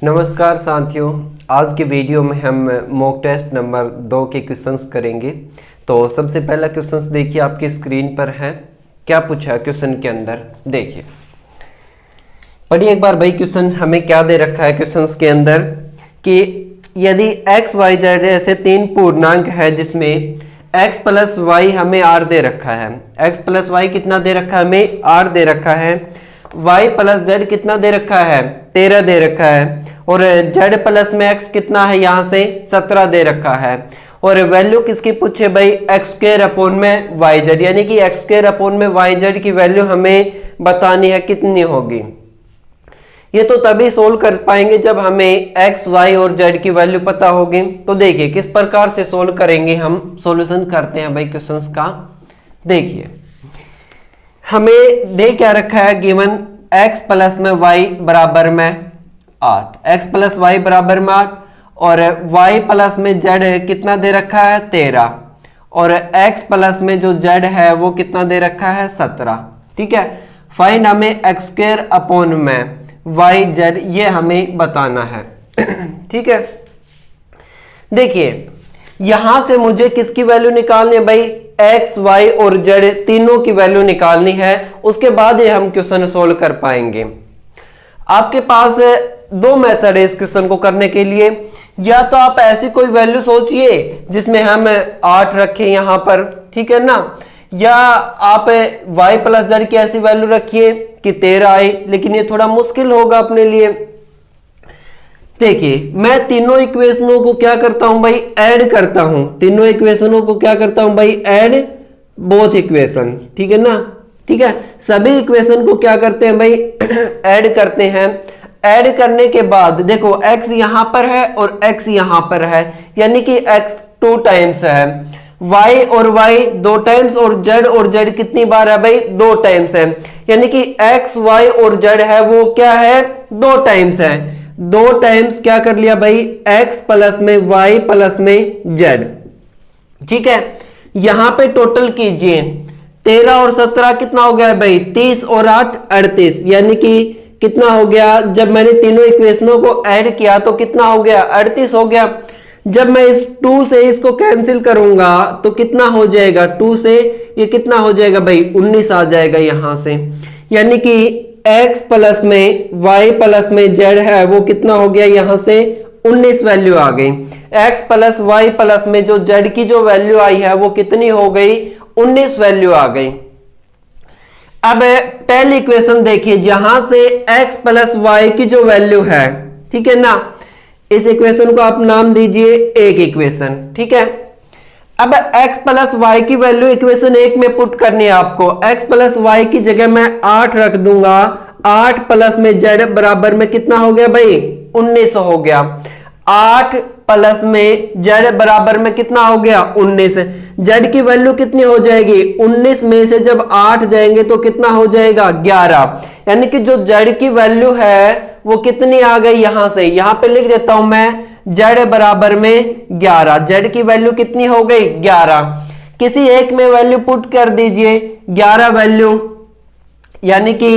नमस्कार साथियों, आज के वीडियो में हम मॉक टेस्ट नंबर 2 के क्वेश्चंस करेंगे। तो सबसे पहला क्वेश्चंस देखिए, आपकी स्क्रीन पर है। क्या पूछा है क्वेश्चन के अंदर, देखिए पढ़िए एक बार भाई। क्वेश्चन हमें क्या दे रखा है क्वेश्चंस के अंदर कि यदि x y z ऐसे तीन पूर्णांक है जिसमें x प्लस वाई हमें r दे रखा है। x प्लस वाई कितना दे रखा है, हमें r दे रखा है। y प्लस z कितना दे रखा है, 13 दे रखा है। और z प्लस में x कितना है, यहाँ से 17 दे रखा है। और वैल्यू किसकी पूछे भाई, एक्स स्क्वायर अपॉन में वाई जेड, यानी कि एक्स स्क्वायर अपॉन में वाई जेड की वैल्यू हमें बतानी है कितनी होगी। ये तो तभी सोल्व कर पाएंगे जब हमें एक्स वाई और जेड की वैल्यू पता होगी। तो देखिए किस प्रकार से सोल्व करेंगे, हम सॉल्यूशन करते हैं भाई क्वेश्चंस का। देखिए हमें दे क्या रखा है, गिवन x प्लस में y बराबर में 8, x प्लस वाई बराबर में 8 और y प्लस में z कितना दे रखा है 13 और x प्लस में जो z है वो कितना दे रखा है 17। ठीक है, फाइंड हमें x स्क्वायर अपॉन में y z, ये हमें बताना है। ठीक है, देखिए यहां से मुझे किसकी वैल्यू निकालनी है भाई, x y और z तीनों की वैल्यू निकालनी है। उसके बाद ये हम क्वेश्चन सोल्व कर पाएंगे। आपके पास दो मेथड है इस क्वेश्चन को करने के लिए। या तो आप ऐसी कोई वैल्यू सोचिए जिसमें हम 8 रखें यहां पर, ठीक है ना, या आप y प्लस z की ऐसी वैल्यू रखिए कि 13 आए, लेकिन ये थोड़ा मुश्किल होगा अपने लिए। देखिए मैं तीनों इक्वेशनों को क्या करता हूं भाई, ऐड करता हूं। तीनों इक्वेशनों को क्या करता हूं भाई, ऐड बोथ इक्वेशन। ठीक है ना, ठीक है, सभी इक्वेशन को क्या करते हैं भाई, ऐड करते हैं। ऐड करने के बाद देखो x यहां पर है और x यहां पर है, यानी कि x 2 टाइम्स है, y और y 2 टाइम्स और z कितनी बार है भाई, 2 टाइम्स है। यानी कि x y और z है वो क्या है, 2 टाइम्स है। 2 टाइम्स क्या कर लिया भाई, x प्लस में y प्लस में z। ठीक है, यहां पे टोटल कीजिए 13 और 17 कितना हो गया भाई, 30 और 8 38, यानी कि कितना हो गया, जब मैंने तीनों इक्वेशनों को ऐड किया तो कितना हो गया, 38 हो गया। जब मैं इस 2 से इसको कैंसिल करूंगा तो कितना हो जाएगा, 2 से ये कितना हो जाएगा भाई, 19 आ जाएगा यहां से। यानी कि x प्लस में y प्लस में z है वो कितना हो गया, यहां से 19 वैल्यू आ गई। x प्लस वाई प्लस में जो z की जो वैल्यू आई है वो कितनी हो गई, 19 वैल्यू आ गई। अब पहली इक्वेशन देखिए, जहां से x प्लस वाई की जो वैल्यू है, ठीक है ना, इस इक्वेशन को आप नाम दीजिए एक इक्वेशन। ठीक है, अब x प्लस वाई की वैल्यू इक्वेशन 1 में पुट करनी है आपको। x प्लस वाई की जगह मैं 8 रख दूंगा। 8 प्लस में z बराबर में कितना हो गया भाई, 19 हो गया। 8 प्लस में z बराबर में कितना हो गया, 19। z की वैल्यू कितनी हो जाएगी, 19 में से जब 8 जाएंगे तो कितना हो जाएगा, 11। यानी कि जो z की वैल्यू है वो कितनी आ गई, यहां से, यहां पे लिख देता हूं मैं z बराबर में 11। z की वैल्यू कितनी हो गई, 11। किसी एक में वैल्यू पुट कर दीजिए 11 वैल्यू, यानी कि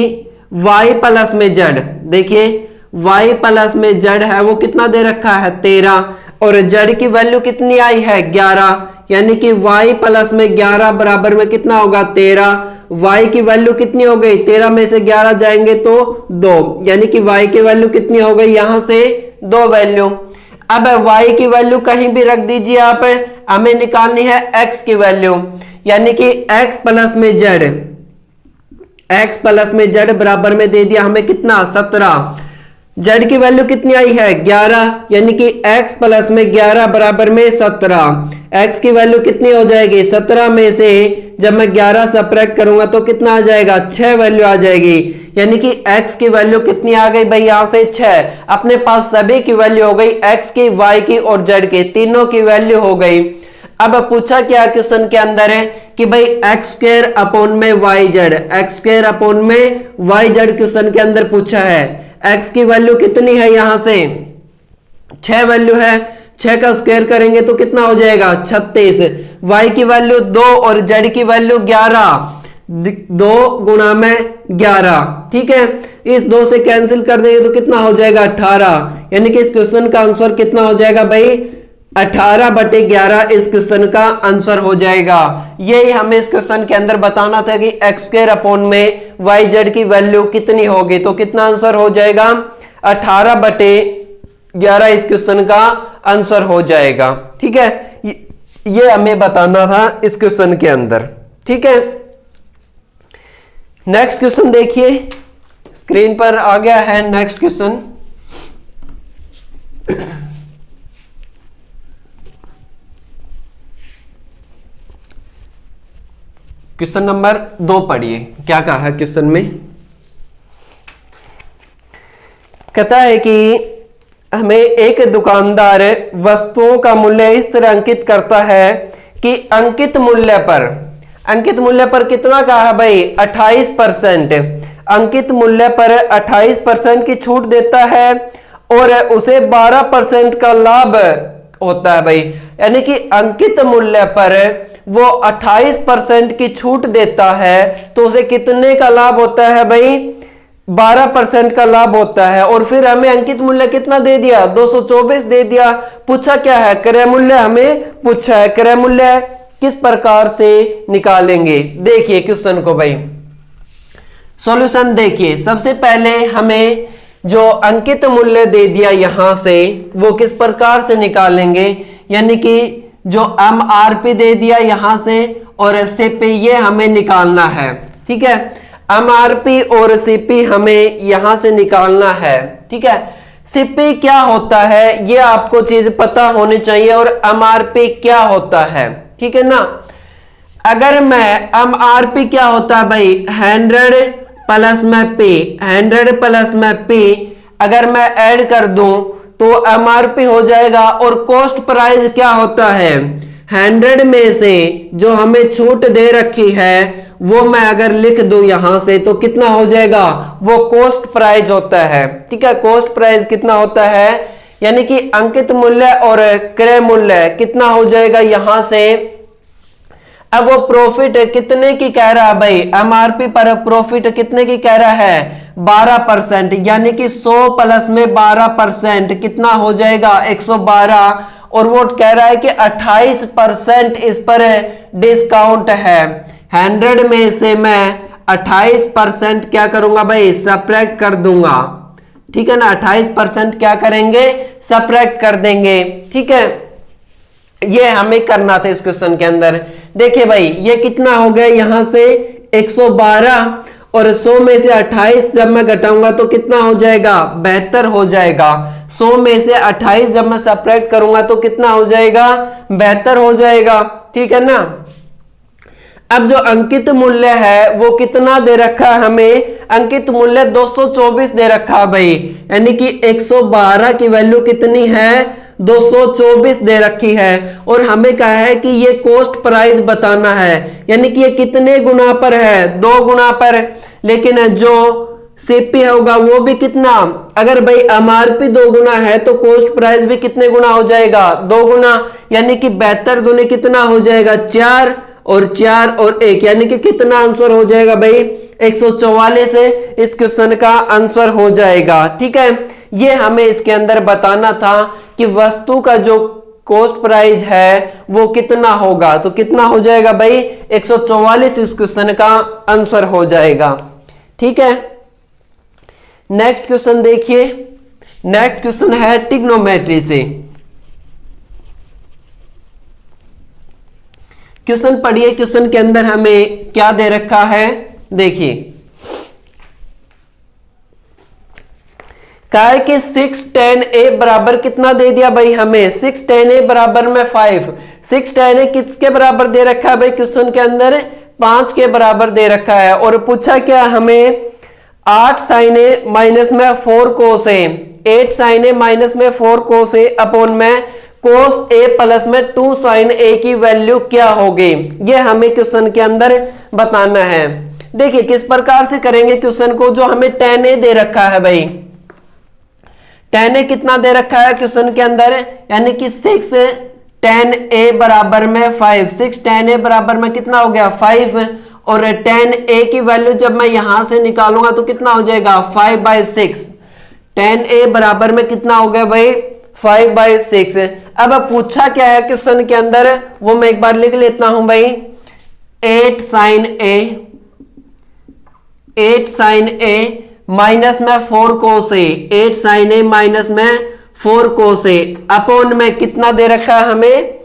y प्लस में z। देखिए y प्लस में z है वो कितना दे रखा है, 13 और z की वैल्यू कितनी आई है, 11। यानी कि y प्लस में 11 बराबर में कितना होगा, 13। y की वैल्यू कितनी हो गई, 13 में से 11 जाएंगे तो 2, यानी कि y की वैल्यू कितनी हो गई, यहां से 2 वैल्यू। अब y की वैल्यू कहीं भी रख दीजिए आप, हमें निकालनी है x की वैल्यू, यानी कि x प्लस में z। x प्लस में z बराबर में दे दिया हमें कितना, 17। z की वैल्यू कितनी आई है, 11, यानी कि x प्लस में 11 बराबर में 17। x की वैल्यू कितनी हो जाएगी, 17 में से जब मैं 11 सब्ट्रैक्ट करूंगा तो कितना आ जाएगा, 6 वैल्यू आ जाएगी। यानी कि x की वैल्यू कितनी आ गई भाई, यहां से 6। अपने पास सभी की वैल्यू हो गई, x की, y की और z की, तीनों की वैल्यू हो गई। अब पूछा क्या क्वेश्चन के अंदर है कि भाई एक्स स्क्वायर अपॉन में y z, x square upon में वाई जेड क्वेश्चन के अंदर पूछा है। एक्स की वैल्यू कितनी है, यहां से 6 वैल्यू है, 6 का स्क्वायर करेंगे तो कितना हो जाएगा, 36। वाई की वैल्यू 2 और जेड की वैल्यू 11। 2 गुणा में 11, ठीक है। इस 2 से कैंसिल कर देंगे तो कितना हो जाएगा 18, यानी कि इस क्वेश्चन का आंसर कितना हो जाएगा भाई 18/11 इस क्वेश्चन का आंसर हो जाएगा। यही हमें इस क्वेश्चन के अंदर बताना था कि x² में yz की वैल्यू कितनी होगी, तो कितना आंसर हो जाएगा 18/11 इस क्वेश्चन का आंसर हो जाएगा, ठीक है। ये हमें बताना था इस क्वेश्चन के अंदर, ठीक है। नेक्स्ट क्वेश्चन देखिए, स्क्रीन पर आ गया है नेक्स्ट क्वेश्चन। क्वेश्चन नंबर 2 पढ़िए, क्या कहा है क्वेश्चन में। कहता है कि हमें एक दुकानदार वस्तुओं का मूल्य इस तरह अंकित करता है कि अंकित मूल्य पर कितना कहा है भाई 28%, अंकित मूल्य पर 28% की छूट देता है और उसे 12% का लाभ होता है भाई, यानी कि अंकित मूल्य पर वो 28% की छूट देता है तो उसे कितने का लाभ होता है भाई 12% का लाभ होता है। और फिर हमें अंकित मूल्य कितना दे दिया 224 दे दिया। पूछा क्या है क्रय मूल्य, हमें पूछा है क्रय मूल्य किस प्रकार से निकालेंगे। देखिए क्वेश्चन को भाई, सॉल्यूशन देखिए। सबसे पहले हमें जो अंकित मूल्य दे दिया यहां से वो किस प्रकार से निकालेंगे, यानी कि जो MRP दे दिया यहां से और CP ये हमें निकालना है, ठीक है। MRP और CP हमें यहां से निकालना है, ठीक है। CP क्या होता है ये आपको चीज पता होनी चाहिए और MRP क्या होता है, ठीक है ना। अगर मैं MRP क्या होता है भाई 100 प्लस में P, 100 प्लस में P अगर मैं ऐड कर दूं तो MRP हो जाएगा। और कॉस्ट प्राइस क्या होता है 100 में से जो हमें छूट दे रखी है वो मैं अगर लिख दूं यहां से तो कितना हो जाएगा वो कॉस्ट प्राइस होता है, ठीक है। कॉस्ट प्राइस कितना होता है, यानी कि अंकित मूल्य और क्रय मूल्य कितना हो जाएगा यहां से। अब वो प्रॉफिट कितने की कह रहा है भाई MRP पर प्रॉफिट कितने की कह रहा है 12%, यानी कि 100 प्लस में 12% कितना हो जाएगा 112। और वो कह रहा है कि 28% इस पर डिस्काउंट है। 100 में से मैं 28% क्या करूंगा भाई सब्ट्रैक्ट कर दूंगा, ठीक है ना। 28% क्या करेंगे सब्ट्रैक्ट कर देंगे, ठीक है। ये हमें करना था इस क्वेश्चन के अंदर। देखिए भाई ये कितना हो गया यहां से 112 और 100 में से 28 जब मैं घटाऊंगा तो कितना हो जाएगा 72 हो जाएगा। 100 में से 28 जब मैं सब्ट्रैक्ट करूंगा तो कितना हो जाएगा 72 हो जाएगा, ठीक है ना। अब जो अंकित मूल्य है वो कितना दे रखा है हमें, अंकित मूल्य 224 दे रखा है भाई, यानी कि 112 की वैल्यू कितनी है 224 दे रखी है। और हमें कहा है कि ये कॉस्ट प्राइस बताना है, यानी कि ये कितने गुना पर है 2 गुना पर। लेकिन जो CP होगा वो भी कितना, अगर भाई MRP 2 गुना है तो कॉस्ट प्राइस भी कितने गुना हो जाएगा 2 गुना, यानी कि 72 दूनी कितना हो जाएगा 4 और 4 और 1, यानी कि कितना आंसर हो जाएगा भाई 144 इस क्वेश्चन का आंसर हो जाएगा, ठीक है। ये हमें इसके अंदर बताना था कि वस्तु का जो कॉस्ट प्राइस है वो कितना होगा, तो कितना हो जाएगा भाई 144 इस क्वेश्चन का आंसर हो जाएगा, ठीक है। नेक्स्ट क्वेश्चन देखिए। नेक्स्ट क्वेश्चन है ट्रिग्नोमेट्री से। क्वेश्चन पढ़िए। क्वेश्चन के अंदर हमें क्या दे रखा है देखिए, कहा है कि 6 tan a बराबर कितना दे दिया भाई हमें 6 tan a बराबर में 5। 6 tan a किसके बराबर दे रखा है भाई क्वेश्चन के अंदर 5 के बराबर दे रखा है। और पूछा क्या हमें 8 sin a माइनस में 4 cos a, 8 sin a minus में 4 cos a अपॉन में cos a प्लस में 2 sin a की वैल्यू क्या होगी, ये हमें क्वेश्चन के अंदर बताना है। देखिए किस प्रकार से करेंगे क्वेश्चन को, जो हमें tan a दे रखा है भाई, tan a कितना दे रखा है क्वेश्चन के अंदर, यानी कि 6 tan a बराबर में 5, 6 tan a बराबर में कितना हो गया 5। और tan a की वैल्यू जब मैं यहां से निकालूंगा तो कितना हो जाएगा 5/6। tan a बराबर में कितना हो गया भाई 5/6। अब पूछा क्या है क्वेश्चन के अंदर वो मैं एक बार लिख लेता हूं भाई 8 sin a माइनस में 4 cos a, 8 sin a minus में 4 cos a अपॉन में कितना दे रखा है हमें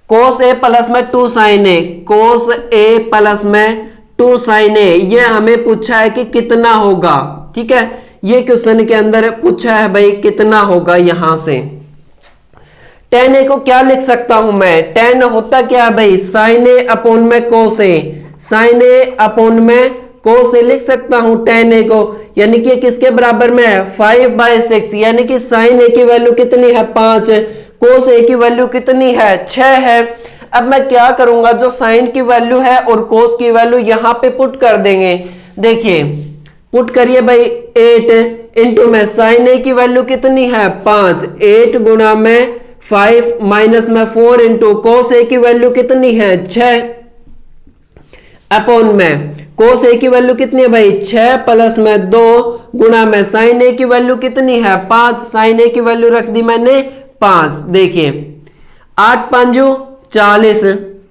cos a प्लस में 2 sin a, cos a plus में 2 sin a। ये हमें पूछा है कि कितना होगा। ठीक है, ये क्वेश्चन के अंदर पूछा है भाई कितना होगा। यहां से tan a को क्या लिख सकता हूं मैं, tan होता क्या है भाई sin a अपॉन में cos a, sin a upon में cos a लिख सकता हूं tan a को, यानी कि किसके बराबर में है 5/6, यानी कि sin a की वैल्यू कितनी है 5, cos a की वैल्यू कितनी है 6 है। अब मैं क्या करूंगा जो sin की वैल्यू है और cos की वैल्यू यहां पे पुट कर देंगे। देखिए पुट करिए भाई 8 इंटू में sin a की वैल्यू कितनी है 5, 8 गुणा में 5 माइनस में 4 इंटू cos a की वैल्यू कितनी है 6 अपॉन में cos a की वैल्यू कितनी है भाई 6 प्लस में 2 गुणा में sin a की वैल्यू कितनी है 5, sin a की वैल्यू रख दी मैंने 5। देखिए 8 5 40,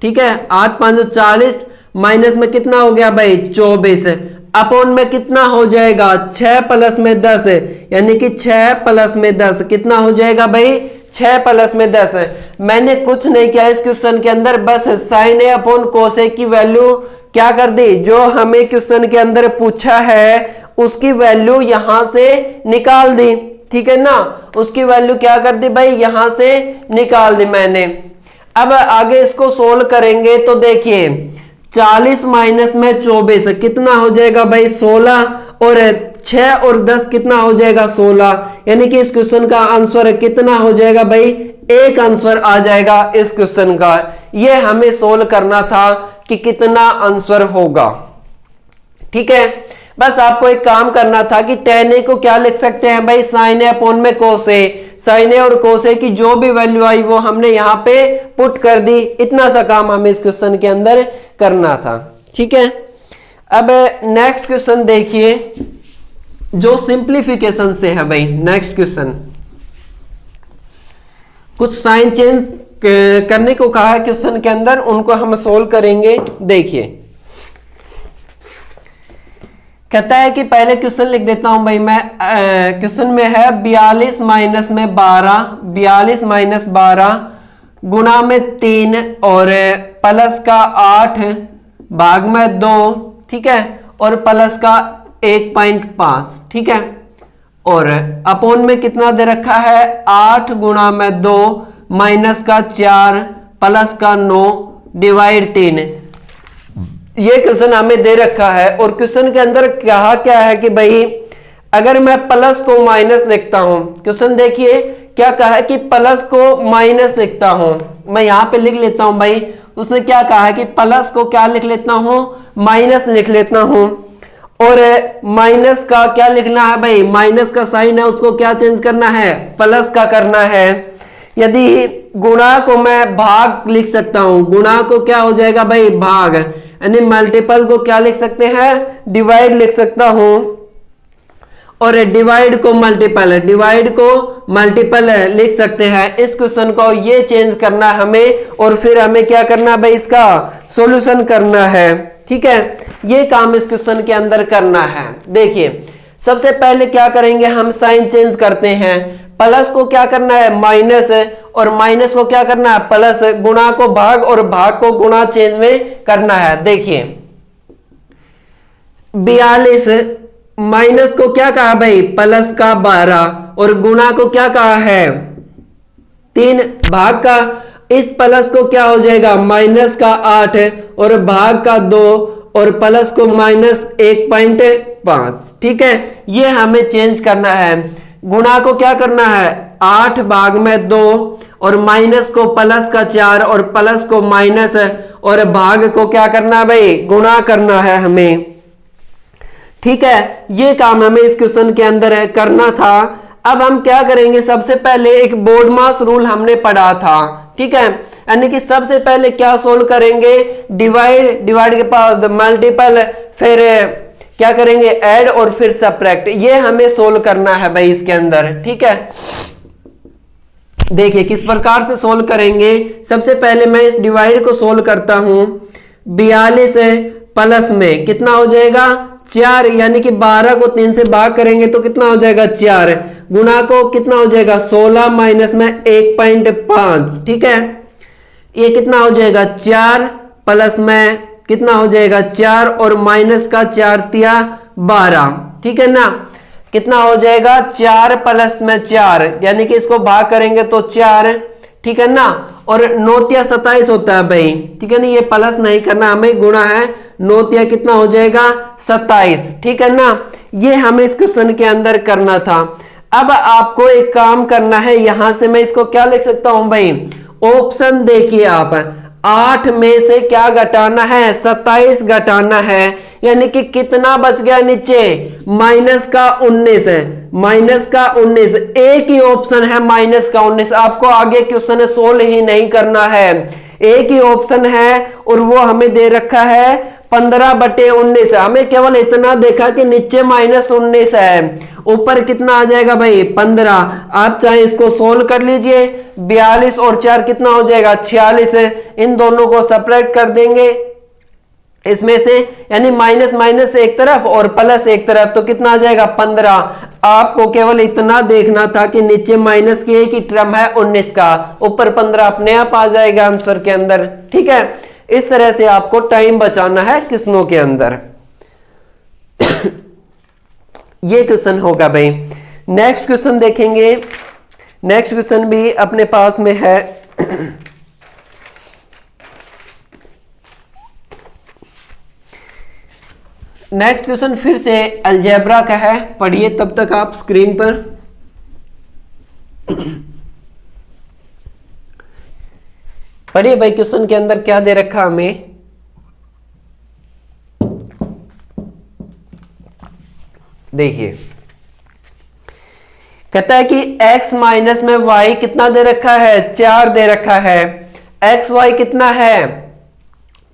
ठीक है 8 5 40 माइनस में कितना हो गया भाई 24 अपॉन में कितना हो जाएगा 6 प्लस में 10, यानी कि 6 प्लस में 10 कितना हो जाएगा भाई 6 प्लस में 10। मैंने कुछ नहीं किया इस क्वेश्चन के अंदर, बस sin a upon cos a की वैल्यू क्या कर दी, जो हमें क्वेश्चन के अंदर पूछा है उसकी वैल्यू यहां से निकाल दी। ठीक है ना, उसकी वैल्यू क्या कर दी भाई यहां से निकाल दी मैंने। अब आगे इसको सोल्व करेंगे तो देखिए 40 माइनस में 24 कितना हो जाएगा भाई 16 और 6 और 10 कितना हो जाएगा 16, यानी कि इस क्वेश्चन का आंसर कितना हो जाएगा भाई एक आंसर आ जाएगा इस क्वेश्चन का। ये हमें सोल्व करना था कि कितना आंसर होगा। ठीक है, बस आपको एक काम करना था कि tan a को क्या लिख सकते हैं भाई sin a अपॉन में cos a, sin a और cos a की जो भी वैल्यू आई वो हमने यहाँ पे पुट कर दी। इतना सा काम हमें इस क्वेश्चन के अंदर करना था। ठीक है, अब नेक्स्ट क्वेश्चन देखिए जो सिंप्लीफिकेशन से है भाई। नेक्स्ट क्वेश्चन कुछ साइन चेंज करने को कहा है क्वेश्चन के अंदर, उनको हम सोल्व करेंगे। देखिए कहता है कि पहले क्वेश्चन लिख देता हूं भाई मैं। क्वेश्चन में है 42 माइनस में 12, 42 माइनस 12 गुणा में 3 और प्लस का 8 भाग में 2, ठीक है, और प्लस का 1.5, ठीक है, और अपॉन में कितना दे रखा है 8 गुणा में 2 माइनस का 4 प्लस का 9 डिवाइड 3। ये क्वेश्चन हमें दे रखा है और क्वेश्चन के अंदर कहा क्या है कि भाई अगर मैं प्लस को माइनस लिखता हूं, क्वेश्चन देखिए क्या कहा है कि प्लस को माइनस लिखता हूं, मैं यहां पे लिख लेता हूं भाई। उसने क्या कहा है कि प्लस को क्या लिख लेता हूं माइनस लिख लेता हूं, और माइनस का क्या लिखना है भाई माइनस का साइन है उसको क्या चेंज करना है प्लस का करना है। यदि गुणा को मैं भाग लिख सकता हूं, गुणा को क्या हो जाएगा भाई भाग, यानी मल्टीपल को क्या लिख सकते हैं डिवाइड लिख सकता हूं, और डिवाइड को मल्टीपल, डिवाइड को मल्टीपल लिख सकते हैं। इस क्वेश्चन को ये चेंज करना हमें और फिर हमें क्या करना भाई इसका सॉल्यूशन करना है। ठीक है, ये काम इस क्वेश्चन के अंदर करना है। देखिए सबसे पहले क्या करेंगे हम साइन चेंज करते हैं, प्लस को क्या करना है माइनस और माइनस को क्या करना है प्लस, गुणा को भाग और भाग को गुणा चेंज में करना है। देखिए 42 माइनस को क्या कहा भाई प्लस का 12 और गुणा को क्या कहा है 3 भाग का, इस प्लस को क्या हो जाएगा माइनस का 8 और भाग का 2 और प्लस को माइनस 1.5। ठीक है, ये हमें चेंज करना है। गुणा को क्या करना है 8 भाग में 2 और माइनस को प्लस का 4 और प्लस को माइनस और भाग को क्या करना है भाई गुणा करना है हमें। ठीक है, ये काम हमें इस क्वेश्चन के अंदर करना था। अब हम क्या करेंगे, सबसे पहले एक बोर्ड मास रूल हमने पढ़ा था। ठीक है, यानी कि सबसे पहले क्या सोल्व करेंगे, डिवाइड के पास मल्टीपल, फिर क्या करेंगे ऐड, और फिर सबट्रैक्ट। ये हमें सोल्व करना है भाई इसके अंदर, ठीक है। देखिए किस प्रकार से सोल्व करेंगे। सबसे पहले मैं इस डिवाइड को सोल्व करता हूं। 42 प्लस में कितना हो जाएगा 4, यानी कि 12 को 3 से भाग करेंगे तो कितना हो जाएगा 4, गुणा को कितना हो जाएगा 16 माइनस में 1.5, ठीक है। ये कितना हो जाएगा 4 प्लस में कितना हो जाएगा 4 और माइनस का 4 तिया 12, ठीक है ना। कितना हो जाएगा 4 प्लस में 4, यानी कि इसको भाग करेंगे तो 4, ठीक है ना। और 9 तिया 27 होता है भाई, ठीक है ना। ये प्लस नहीं करना, हमें गुणा है, 9 तिया कितना हो जाएगा 27, ठीक है ना। ये हमें इस क्वेश्चन के अंदर करना था। अब आपको एक काम करना है, यहां से मैं इसको क्या लिख सकता हूं भाई, ऑप्शन देखिए आप, 8 में से क्या घटाना है 27 घटाना है, यानी कि कितना बच गया नीचे माइनस का 19 है, माइनस का 19, एक ही ऑप्शन है माइनस का 19। आपको आगे क्वेश्चन सोल्व ही नहीं करना है, एक ही ऑप्शन है और वो हमें दे रखा है 15/19। हमें केवल इतना देखा कि नीचे -19 है, ऊपर कितना आ जाएगा भाई 15। आप चाहे इसको सोल्व कर लीजिए, 42 और 4 कितना हो जाएगा 46 है। इन दोनों को सब्ट्रैक्ट कर देंगे इसमें से, यानी माइनस माइनस एक तरफ और प्लस एक तरफ, तो कितना आ जाएगा 15। आपको केवल इतना देखना था कि नीचे माइनस की एक ही टर्म है 19 का, ऊपर 15 अपने आप आ जाएगा आंसर के अंदर, ठीक है। इस तरह से आपको टाइम बचाना है क्वेश्चनों के अंदर। ये क्वेश्चन होगा भाई। नेक्स्ट क्वेश्चन देखेंगे। नेक्स्ट क्वेश्चन भी अपने पास में है। नेक्स्ट क्वेश्चन फिर से अलजेब्रा का है, पढ़िए तब तक आप स्क्रीन पर। पढ़िए भाई क्वेश्चन के अंदर क्या दे रखा हमें। देखिए कहता है कि x माइनस में y कितना दे रखा है 4 दे रखा है, एक्स वाई कितना है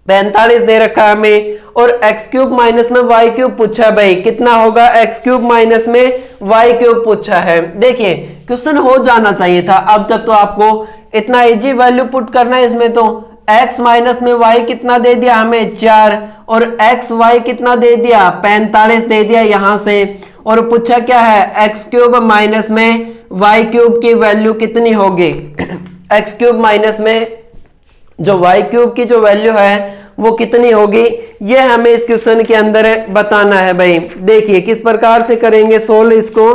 45 दे रखा है हमें, और एक्स क्यूब माइनस में वाई क्यूब पूछा है भाई, कितना होगा एक्स क्यूब माइनस में वाई क्यूब पूछा है। देखिए क्वेश्चन हो जाना चाहिए था अब तक, तो आपको इतना इजी वैल्यू पुट करना है इसमें। तो x माइनस में y कितना दे दिया हमें 4, और एक्स वाई कितना दे दिया 45 दे दिया यहां से, और पूछा क्या है एक्स क्यूब माइनस में वाई क्यूब की वैल्यू कितनी होगी। एक्स क्यूब माइनस में जो वाई क्यूब की जो वैल्यू है वो कितनी होगी, ये हमें इस क्वेश्चन के अंदर बताना है भाई। देखिए किस प्रकार से करेंगे सोल्व इसको।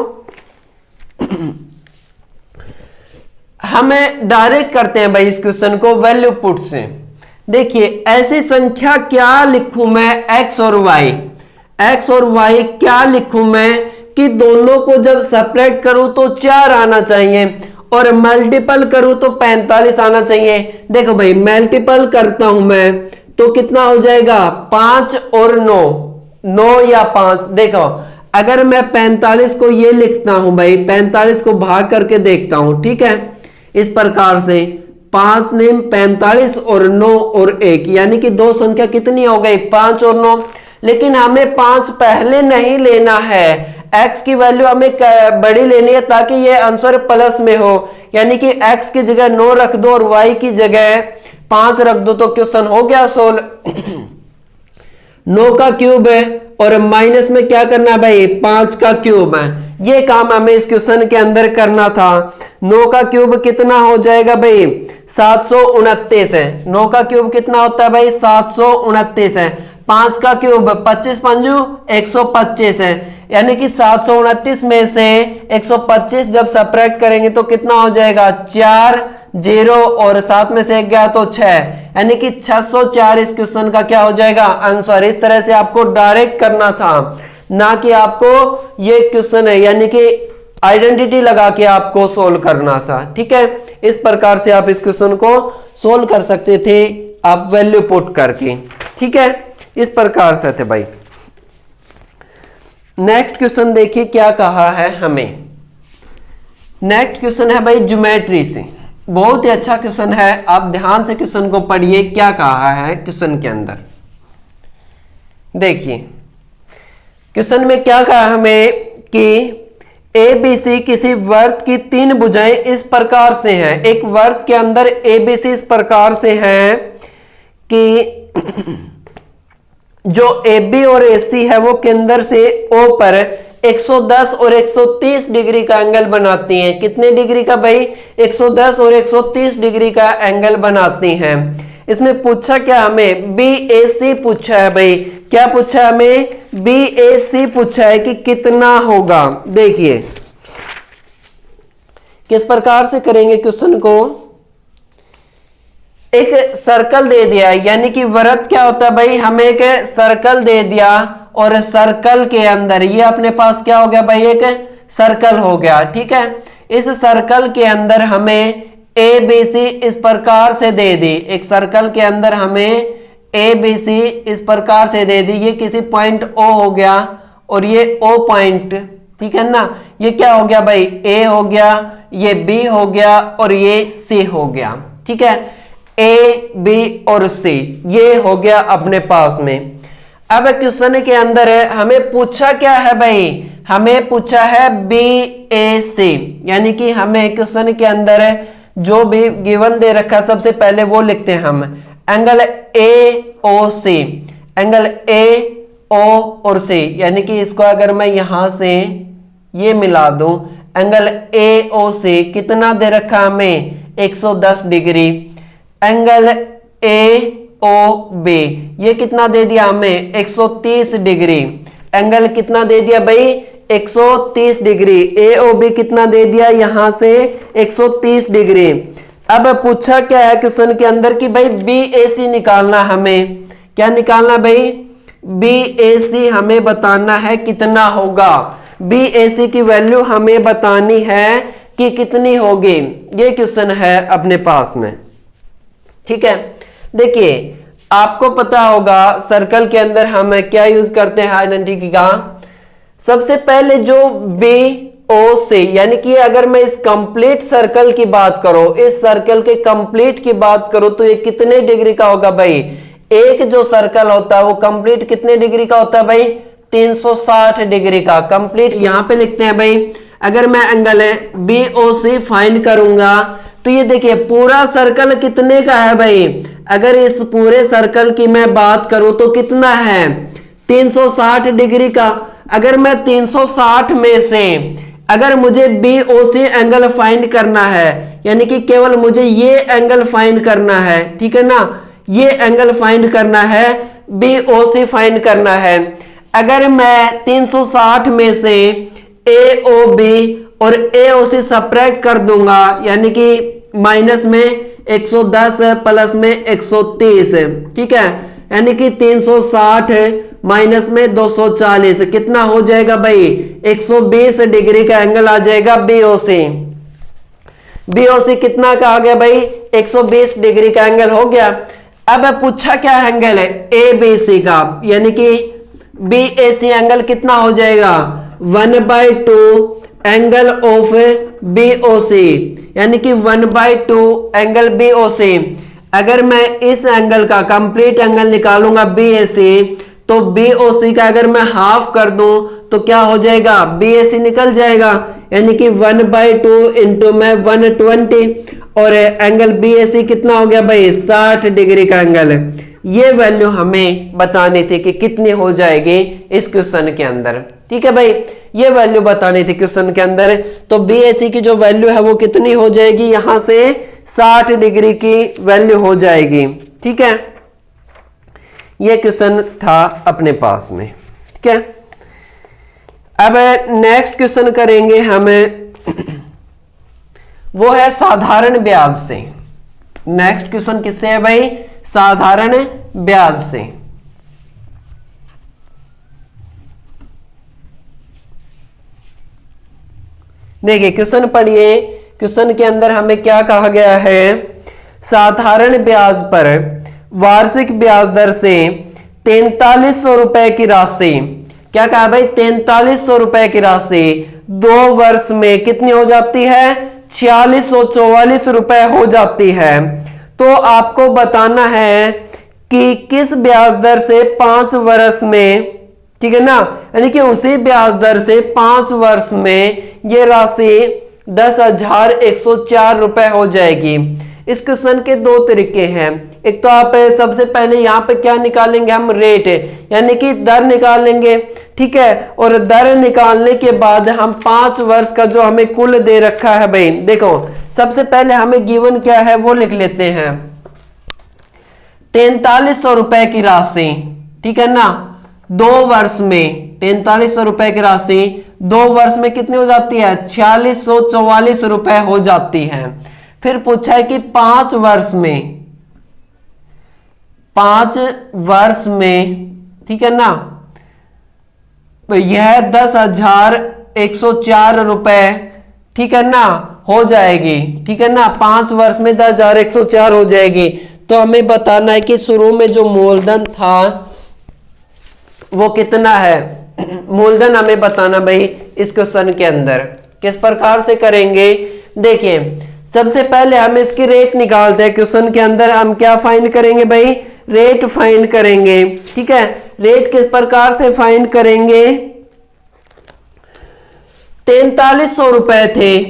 हमें डायरेक्ट करते हैं भाई इस क्वेश्चन को वैल्यू पुट से। देखिए ऐसी संख्या क्या लिखूं मैं x और y क्या लिखूं मैं कि दोनों को जब सब्ट्रैक्ट करूं तो 4 आना चाहिए और मल्टीपल करूं तो 45 आना चाहिए। देखो भाई मल्टीपल करता हूं मैं तो कितना हो जाएगा 5 और 9 या 5। देखो अगर मैं 45 को ये लिखता हूं भाई, 45 को भाग करके देखता हूं, ठीक है, इस प्रकार से 5 ने 45 और 9 और 1, यानी कि दो संख्या कितनी हो गई 5 और 9। लेकिन हमें 5 पहले नहीं लेना है, x की वैल्यू हमें बड़ी लेनी है ताकि ये आंसर प्लस में हो, यानी कि x की जगह 9 रख दो और y की जगह 5 रख दो तो क्वेश्चन हो गया सोल्व। 9 का क्यूब है और माइनस में क्या करना है भाई 5 का क्यूब है, ये काम हमें इस क्वेश्चन के अंदर करना था। 9 का क्यूब कितना हो जाएगा भाई 729 है। 9 का क्यूब कितना होता है भाई 729 है। 5 का क्यूब 25 पंजू 125 है, यानी कि 729 में से 125 जब सब्ट्रैक्ट करेंगे तो कितना हो जाएगा 4 0 और 7 में से 1 गया तो 6, यानी कि 604 इस क्वेश्चन का क्या हो जाएगा आंसर। इस तरह से आपको डायरेक्ट करना था, ना कि आपको ये क्वेश्चन है यानी कि आइडेंटिटी लगा के आपको सोल्व करना था, ठीक है। इस प्रकार से आप इस क्वेश्चन को सोल्व कर सकते थे आप वैल्यू पुट करके, ठीक है, इस प्रकार से थे भाई। नेक्स्ट क्वेश्चन देखिए क्या कहा है हमें। नेक्स्ट क्वेश्चन है भाई ज्योमेट्री से। बहुत ही अच्छा क्वेश्चन है, आप ध्यान से क्वेश्चन को पढ़िए। क्या कहा है क्वेश्चन के अंदर, देखिए क्वेश्चन में क्या कहा हमें कि ए बी सी किसी वृत्त की तीन भुजाएं इस प्रकार से हैं। एक वृत्त के अंदर ए बी सी इस प्रकार से हैं कि जो ए बी और ए सी है वो केंद्र से ओ पर 110 और 130 डिग्री का एंगल बनाती हैं। कितने डिग्री का भाई? 110 और 130 डिग्री का एंगल बनाती हैं। इसमें पूछा क्या हमें? बी ए सी पूछा है भाई। क्या पूछा है हमें? बी ए सी पूछा है कि कितना होगा। देखिए किस प्रकार से करेंगे क्वेश्चन को। एक सर्कल दे दिया, यानी कि वृत्त क्या होता है भाई? हमें एक सर्कल दे दिया और सर्कल के अंदर ये अपने पास क्या हो गया भाई? एक सर्कल हो गया, ठीक है। इस सर्कल के अंदर हमें ए बी सी इस प्रकार से दे दी। एक सर्कल के अंदर हमें ए बी सी इस प्रकार से दे दी। ये किसी पॉइंट ओ हो गया और ये ओ पॉइंट, ठीक है ना। ये क्या हो गया भाई? ए हो गया, ये बी हो गया और ये सी हो गया, ठीक है। ए बी और सी ये हो गया अपने पास में। अब क्वेश्चन के अंदर हमें पूछा क्या है भाई? हमें पूछा है बी ए सी, यानी कि हमें क्वेश्चन के अंदर जो भी गिवन दे रखा सबसे पहले वो लिखते हैं हम। Angle a O c, angle a ओ और सी, यानी कि इसको अगर मैं यहां से ये मिला दूं, एंगल ए ओ सी कितना दे रखा हमें? 110 degree. Angle a o b ये कितना दे दिया हमें? 130 डिग्री। एंगल कितना दे दिया भाई? 130 डिग्री। ए ओ बी कितना दे दिया? यहां से 130 डिग्री। अब पूछा क्या है क्वेश्चन के अंदर कि भाई बी ए सी निकालना। हमें क्या निकालना भाई? बी ए सी हमें बताना है कितना होगा। बी ए सी की वैल्यू हमें बतानी है कि कितनी होगी। ये क्वेश्चन है अपने पास में, ठीक है। देखिए आपको पता होगा सर्कल के अंदर हम क्या यूज करते हैं आइडेंटिटी का। सबसे पहले जो बी ओ सी, यानी कि अगर मैं इस कंप्लीट सर्कल की बात करूं, इस सर्कल के कंप्लीट की बात करूं तो ये कितने डिग्री का होगा भाई? एक जो सर्कल होता है वो कंप्लीट कितने डिग्री का होता है भाई? 360 डिग्री का। कंप्लीट यहां पे लिखते हैं भाई। अगर मैं एंगल बी ओ सी फाइंड करूंगा तो ये देखिए पूरा सर्कल कितने का है भाई? अगर इस पूरे सर्कल की मैं बात करूं तो कितना है? 360 डिग्री का। अगर मैं 360 में से अगर मुझे b o c angle find करना है, यानी कि केवल मुझे ये एंगल फाइंड करना है, ठीक है ना, ये एंगल फाइंड करना है, बी ओ सी फाइंड करना है। अगर मैं 360 में से ए ओ बी और ए ओ सी सब्ट्रैक्ट कर दूंगा, यानी कि माइनस में 110 प्लस में 130, ठीक है, यानी कि 360 माइनस में 240 कितना हो जाएगा भाई? 120 डिग्री का एंगल आ जाएगा बी ओ सी। बी ओ सी कितना का आ गया भाई? 120 डिग्री का एंगल हो गया। अब पूछा क्या एंगल है? ए बी सी का, यानी कि बी ए सी एंगल कितना हो जाएगा? 1/2 एंगल ऑफ बी ओ सी, यानी कि 1/2 एंगल बी ओ सी। अगर मैं इस एंगल का कंप्लीट एंगल निकालूंगा बी ए सी, तो बी ओ सी का अगर मैं हाफ कर दूं तो क्या हो जाएगा? बी ए सी निकल जाएगा, यानी कि 1/2 इंटू में 120 और एंगल बी ए सी कितना हो गया भाई? 60 डिग्री का एंगल। ये वैल्यू हमें बतानी थी कि कितनी हो जाएगी इस क्वेश्चन के अंदर, ठीक है भाई। ये वैल्यू बतानी थी क्वेश्चन के अंदर। तो बी ए सी की जो वैल्यू है वो कितनी हो जाएगी? यहां से 60 डिग्री की वैल्यू हो जाएगी, ठीक है। ये क्वेश्चन था अपने पास में, ठीक है। अब नेक्स्ट क्वेश्चन करेंगे हम, वो है साधारण ब्याज से। नेक्स्ट क्वेश्चन किससे है भाई? साधारण ब्याज से। देखिए क्वेश्चन पढ़िए। क्वेश्चन के अंदर हमें क्या कहा गया है? साधारण ब्याज पर वार्षिक ब्याज दर से 4300 रुपए की राशि, क्या कहा भाई? 4300 रुपए की राशि 2 वर्ष में कितनी हो जाती है? 4644 रुपए हो जाती है। तो आपको बताना है कि किस ब्याज दर से 5 वर्ष में, ठीक है ना, यानी कि उसी ब्याज दर से 5 वर्ष में ये राशि 10,104 रुपए हो जाएगी। इस क्वेश्चन के दो तरीके हैं। एक तो आप सबसे पहले यहाँ पे क्या निकालेंगे, हम रेट यानी कि दर निकाल लेंगे, ठीक है, और दर निकालने के बाद हम 5 वर्ष का जो हमें कुल दे रखा है भाई, देखो सबसे पहले हमें गिवन क्या है वो लिख लेते हैं, 4300 रुपए की राशि, ठीक है ना, 2 वर्ष में 4300 रुपए की राशि 2 वर्ष में कितनी हो जाती है, 4644 रुपए हो जाती है। फिर पूछा है कि 5 वर्ष में, ठीक है ना, तो यह 10,104 रुपए, ठीक है ना, हो जाएगी, ठीक है ना, 5 वर्ष में 10,104 हो जाएगी। तो हमें बताना है कि शुरू में जो मूलधन था वो कितना है, मूलधन हमें बताना भाई इस क्वेश्चन के अंदर। किस प्रकार से करेंगे, देखिए सबसे पहले हम इसकी रेट निकालते हैं। क्वेश्चन के अंदर हम क्या फाइंड करेंगे भाई, रेट फाइंड करेंगे, ठीक है। रेट किस प्रकार से फाइंड करेंगे, 4300 रुपए थे,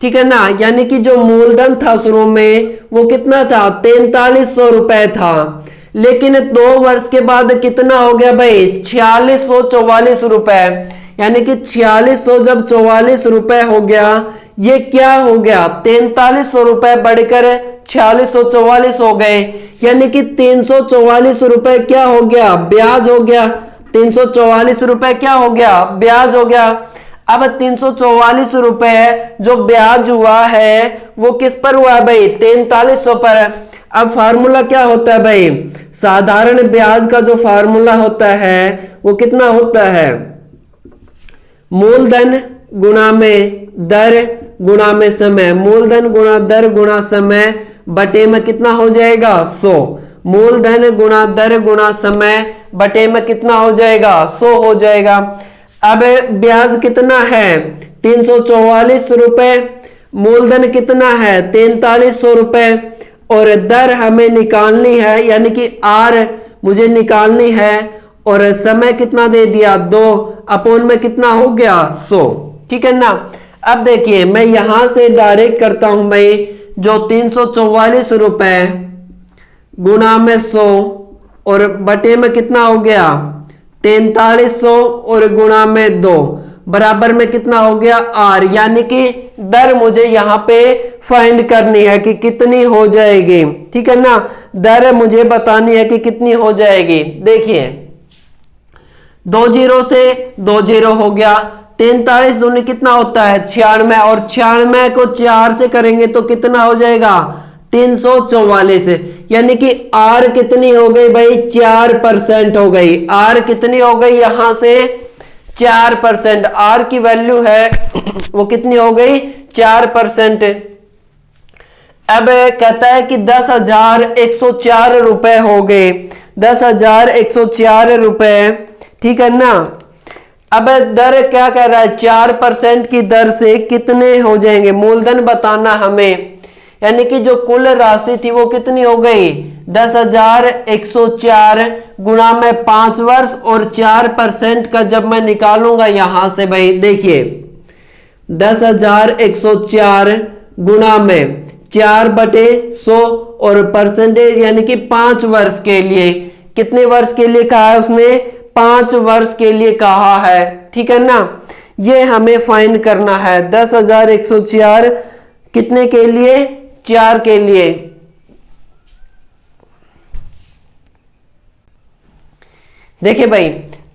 ठीक है ना, यानी कि जो मूलधन था शुरू में वो कितना था, 4300 रुपए था, लेकिन 2 वर्ष के बाद कितना हो गया भाई, 4644 रुपए, यानी कि 4600 जब 44 रुपए हो गया, ये क्या हो गया, 4300 रुपए बढ़कर 4644 हो गए, यानी कि 344 रुपए क्या हो गया, ब्याज हो गया, 344 रुपए क्या हो गया, ब्याज हो गया। अब 344 रुपए जो ब्याज हुआ है वो किस पर हुआ है भाई, 4300 पर। अब फार्मूला क्या होता है भाई, साधारण ब्याज का जो फार्मूला होता है वो कितना होता है, मूलधन गुणा में दर गुणा में समय, मूलधन गुणा दर गुणा समय बटे में कितना हो जाएगा, 100, मूलधन गुणा दर गुणा समय बटे में कितना हो जाएगा, 100 हो जाएगा। अब ब्याज कितना है, 344 रुपए, मूलधन कितना है, 4300 रुपए, और दर हमें निकालनी है, यानी कि आर मुझे निकालनी है, और समय कितना दे दिया, 2 अपोन में कितना हो गया, 100, ठीक है ना। अब देखिए मैं यहां से डायरेक्ट करता हूं भाई, जो 344 रुपए गुणा में 100 और बटे में कितना हो गया, 4300 और गुणा में 2 बराबर में कितना हो गया, आर, यानी कि दर मुझे यहां पे फाइंड करनी है कि कितनी हो जाएगी, ठीक है ना, दर मुझे बतानी है कि कितनी हो जाएगी। देखिए 2 जीरो से 2 जीरो हो गया, 43 दूनी कितना होता है, 96, और 96 को 4 से करेंगे तो कितना हो जाएगा, 344, यानी कि आर कितनी हो गई भाई, 4% हो गई, आर कितनी हो गई, यहां से 4%, आर की वैल्यू है वो कितनी हो गई, 4%। अब कहता है कि 10,104 रुपए हो गए, 10,104 रुपए, ठीक है ना। अब दर क्या कह रहा है, 4% की दर से कितने हो जाएंगे, मूलधन बताना हमें, यानी कि जो कुल राशि थी वो कितनी हो गई, 10,104 गुणा में 5 वर्ष, और 4% का जब मैं निकालूंगा यहां से भाई, देखिए 10,104 गुणा में 4/100 और परसेंटेज, यानी कि 5 वर्ष के लिए, कितने वर्ष के लिए कहा है उसने, 5 वर्ष के लिए कहा है, ठीक है ना। ये हमें फाइंड करना है, 10,104 कितने के लिए, 4 के लिए। देखिए भाई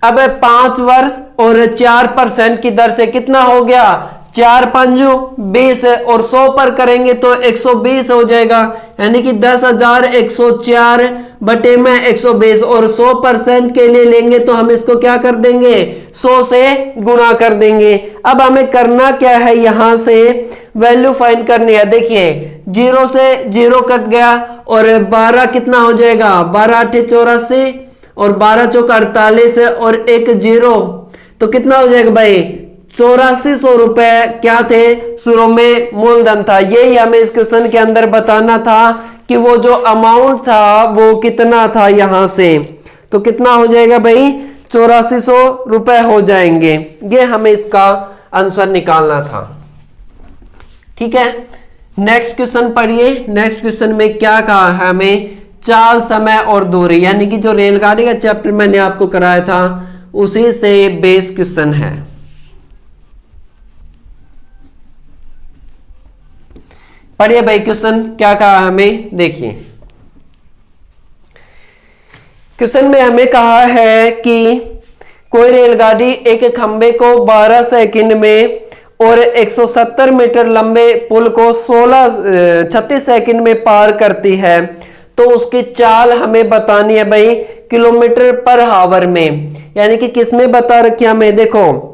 अब 5 वर्ष और 4% की दर से कितना हो गया, 4 पंजू 20, और 100 पर करेंगे तो 120 हो जाएगा, यानी कि 10,104 बटे में 120, और 100% के लिए लेंगे तो हम इसको क्या कर देंगे, 100 से गुणा कर देंगे। अब हमें करना क्या है, यहां से वैल्यू फाइंड करनी है। देखिए 0 से 0 कट गया, और 12 कितना हो जाएगा, 12 8 84, और 12 चौक 48, और 1 0, तो कितना हो जाएगा भाई, 8400 रुपए क्या थे, शुरू में मूलधन था। यही हमें इस क्वेश्चन के अंदर बताना था कि वो जो अमाउंट था वो कितना था। यहां से तो कितना हो जाएगा भाई, 8400 रुपए हो जाएंगे। ये हमें इसका आंसर निकालना था। ठीक है, नेक्स्ट क्वेश्चन पढ़िए। नेक्स्ट क्वेश्चन में क्या कहा है हमें, चाल, समय और दूरी, यानी कि जो रेलगाड़ी का चैप्टर मैंने आपको कराया था उसी से बेस क्वेश्चन है। पढ़िए भाई, क्वेश्चन क्या कहा हमें, देखिए। क्वेश्चन में हमें कहा है कि कोई रेलगाड़ी एक खंबे को 12 सेकंड में और 170 मीटर लंबे पुल को 36 सेकंड में पार करती है, तो उसकी चाल हमें बतानी है भाई किलोमीटर पर हावर में। यानी कि किस में बता रखी है हमें, देखो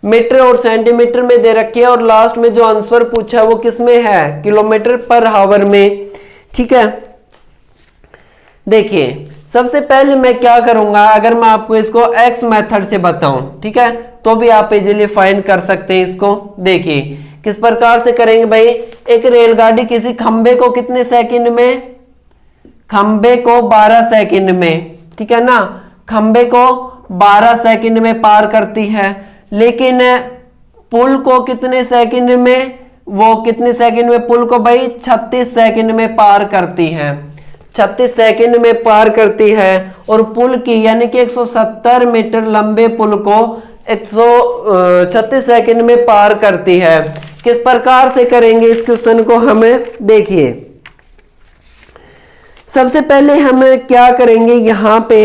मीटर और सेंटीमीटर में दे रखी है, और लास्ट में जो आंसर पूछा है वो किस में है, किलोमीटर पर हावर में। ठीक है, देखिए सबसे पहले मैं क्या करूंगा, अगर मैं आपको इसको एक्स मेथड से बताऊं, ठीक है, तो भी आप इजीली फाइंड कर सकते हैं इसको। देखिए किस प्रकार से करेंगे भाई, एक रेलगाड़ी किसी खंबे को कितने सेकंड में, खंबे को 12 सेकंड में, ठीक है ना, खंबे को 12 सेकंड में पार करती है, लेकिन पुल को कितने सेकंड में, वो कितने सेकंड में पुल को भाई 36 सेकंड में पार करती है, 36 सेकंड में पार करती है। और पुल की यानी कि 170 मीटर लंबे पुल को 136 सेकंड में पार करती है। किस प्रकार से करेंगे इस क्वेश्चन को, हमें देखिए सबसे पहले हम क्या करेंगे, यहां पे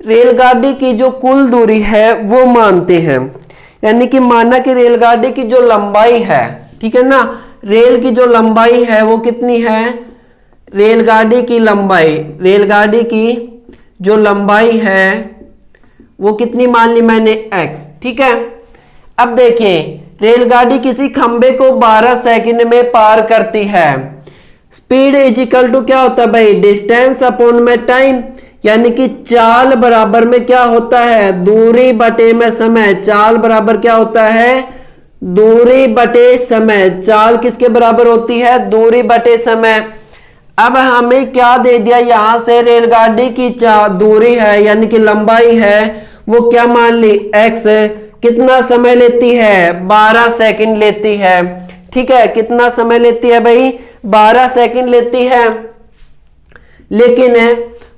रेलगाड़ी की जो कुल दूरी है वो मानते हैं। यानी कि माना कि रेलगाड़ी की जो लंबाई है, ठीक है ना, रेल की जो लंबाई है वो कितनी है, रेलगाड़ी की लंबाई, रेलगाड़ी की जो लंबाई है वो कितनी मान ली मैंने, x। ठीक है, अब देखिए रेलगाड़ी किसी खंबे को 12 सेकंड में पार करती है। स्पीड इज इक्वल टू क्या होता है भाई, डिस्टेंस अपॉन में टाइम, यानी कि चाल बराबर में क्या होता है, दूरी बटे में समय। चाल बराबर क्या होता है, दूरी बटे समय। चाल किसके बराबर होती है, दूरी बटे समय। अब हमें क्या दे दिया, यहां से रेलगाड़ी की दूरी है यानी कि लंबाई है वो क्या मान ली, x। कितना समय लेती है, 12 सेकंड लेती है। ठीक है, कितना समय लेती है भाई, 12 सेकंड लेती है। लेकिन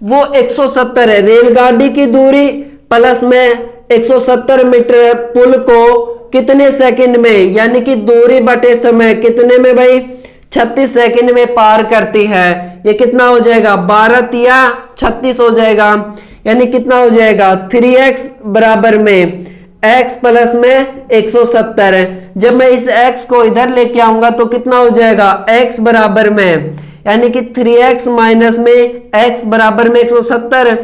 वो 170 है, रेलगाड़ी की दूरी प्लस में 170 मीटर पुल को कितने सेकंड में, यानी कि दूरी बटे समय कितने में भाई, 36 सेकंड में पार करती है। ये कितना हो जाएगा, 12 तिया 36 हो जाएगा, यानी कितना हो जाएगा 3x बराबर में x प्लस में 170। जब मैं इस x को इधर लेके आऊंगा तो कितना हो जाएगा, x बराबर में, यानी कि 3x माइनस में x बराबर में 170